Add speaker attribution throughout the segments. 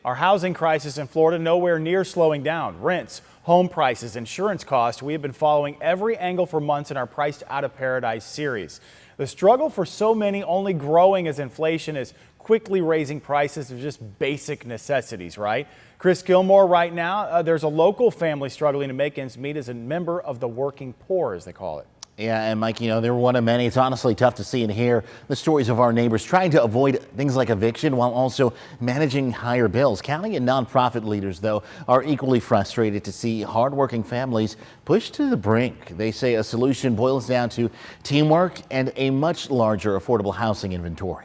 Speaker 1: Our housing crisis in Florida nowhere near slowing down. Rents, home prices, insurance costs. We have been following every angle for months in our Priced Out of Paradise series. The struggle for so many only growing as inflation is quickly raising prices of just basic necessities, right? Chris Gilmore, right now, there's a local family struggling to make ends meet as a member of the working poor, as they call it.
Speaker 2: Yeah, and Mike, they're one of many. It's honestly tough to see and hear the stories of our neighbors trying to avoid things like eviction while also managing higher bills. County and nonprofit leaders, though, are equally frustrated to see hardworking families pushed to the brink. They say a solution boils down to teamwork and a much larger affordable housing inventory.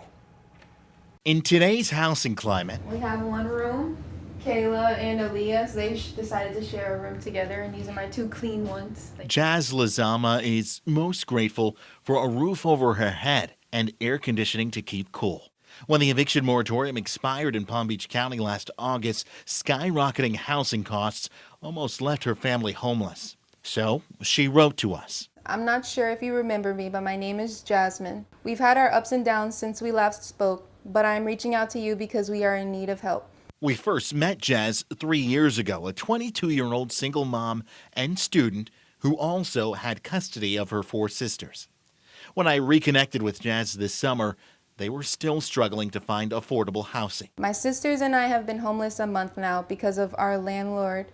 Speaker 2: In today's housing climate,
Speaker 3: we have one room. Kayla and Aaliyah, so they decided to share a room together, and these are my two clean ones.
Speaker 2: Jazz Lazama is most grateful for a roof over her head and air conditioning to keep cool. When the eviction moratorium expired in Palm Beach County last August, skyrocketing housing costs almost left her family homeless. So she wrote to us.
Speaker 3: I'm not sure if you remember me, but my name is Jasmine. We've had our ups and downs since we last spoke, but I'm reaching out to you because we are in need of help.
Speaker 2: We first met Jazz 3 years ago, a 22-year-old single mom and student who also had custody of her 4 sisters. When I reconnected with Jazz this summer, they were still struggling to find affordable housing.
Speaker 3: My sisters and I have been homeless a month now because of our landlord.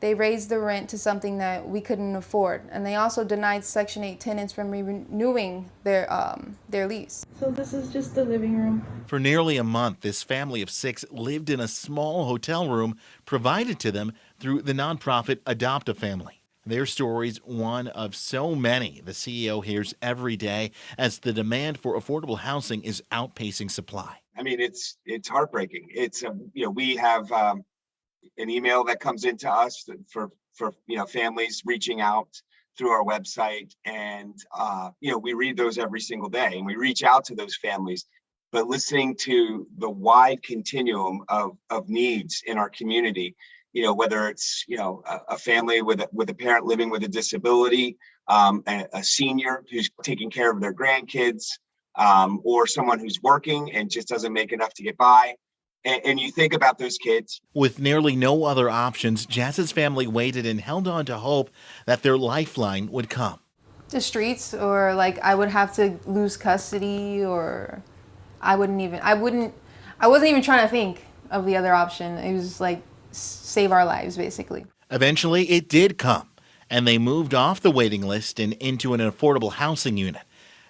Speaker 3: They raised the rent to something that we couldn't afford, and they also denied Section 8 tenants from renewing their lease. So this is just the living room.
Speaker 2: For nearly a month, this family of 6 lived in a small hotel room provided to them through the nonprofit Adopt a Family. Their story's one of so many the CEO hears every day as the demand for affordable housing is outpacing supply.
Speaker 4: I mean, it's heartbreaking. It's we have an email that comes into us for families reaching out through our website, and we read those every single day, and we reach out to those families. But listening to the wide continuum of needs in our community, whether it's a family with a parent living with a disability, a senior who's taking care of their grandkids, or someone who's working and just doesn't make enough to get by. And you think about those kids.
Speaker 2: With nearly no other options, Jazz's family waited and held on to hope that their lifeline would come.
Speaker 3: The streets, or like I would have to lose custody, or I wasn't even trying to think of the other option. It was like save our lives, basically.
Speaker 2: Eventually, it did come, and they moved off the waiting list and into an affordable housing unit.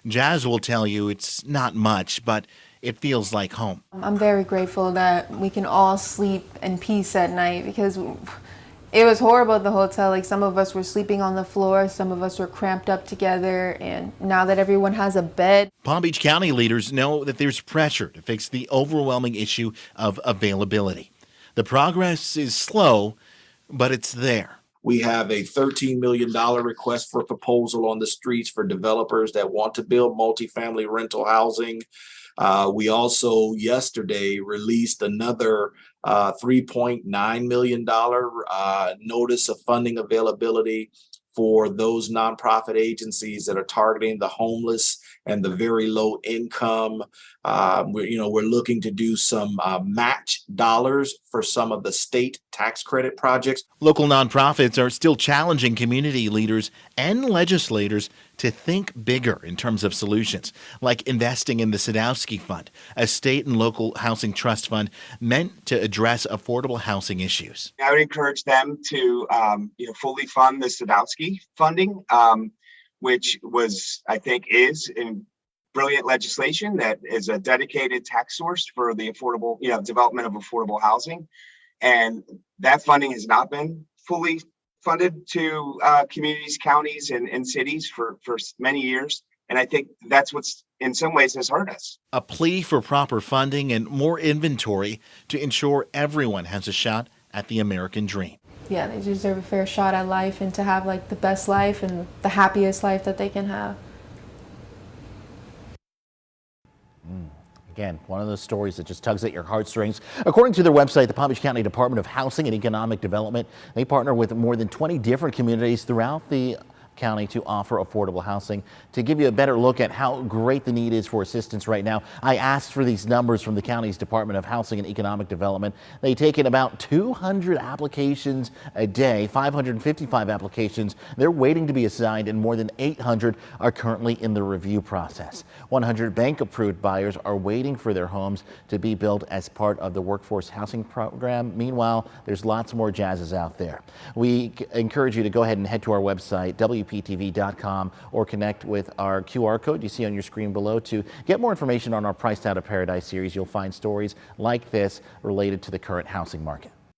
Speaker 2: Jazz will tell you it's not much, but it feels like home.
Speaker 3: I'm very grateful that we can all sleep in peace at night, because it was horrible at the hotel. Like, some of us were sleeping on the floor, some of us were cramped up together, and now that everyone has a bed.
Speaker 2: Palm Beach County leaders know that there's pressure to fix the overwhelming issue of availability. The progress is slow, but it's there.
Speaker 5: We have a $13 million request for proposal on the streets for developers that want to build multifamily rental housing. We also yesterday released another $3.9 million notice of funding availability for those nonprofit agencies that are targeting the homeless and the very low income. We're looking to do some match dollars for some of the state tax credit projects.
Speaker 2: Local nonprofits are still challenging community leaders and legislators to think bigger in terms of solutions, like investing in the Sadowski Fund, a state and local housing trust fund meant to address affordable housing issues.
Speaker 4: I would encourage them to fully fund the Sadowski funding, which is in brilliant legislation that is a dedicated tax source for the affordable, development of affordable housing. And that funding has not been fully funded to communities, counties, and cities for many years. And I think that's what's in some ways has hurt us.
Speaker 2: A plea for proper funding and more inventory to ensure everyone has a shot at the American dream.
Speaker 3: Yeah, they deserve a fair shot at life, and to have like the best life and the happiest life that they can have.
Speaker 2: Again, one of those stories that just tugs at your heartstrings. According to their website, the Palm Beach County Department of Housing and Economic Development, they partner with more than 20 different communities throughout the County to offer affordable housing. To give you a better look at how great the need is for assistance right now, I asked for these numbers from the county's Department of Housing and Economic Development. They take in about 200 applications a day, 555 applications. They're waiting to be assigned, and more than 800 are currently in the review process. 100 bank-approved buyers are waiting for their homes to be built as part of the workforce housing program. Meanwhile, there's lots more jazzes out there. We encourage you to go ahead and head to our website, WPTV.com, or connect with our QR code you see on your screen below to get more information on our Priced Out of Paradise series. You'll find stories like this related to the current housing market.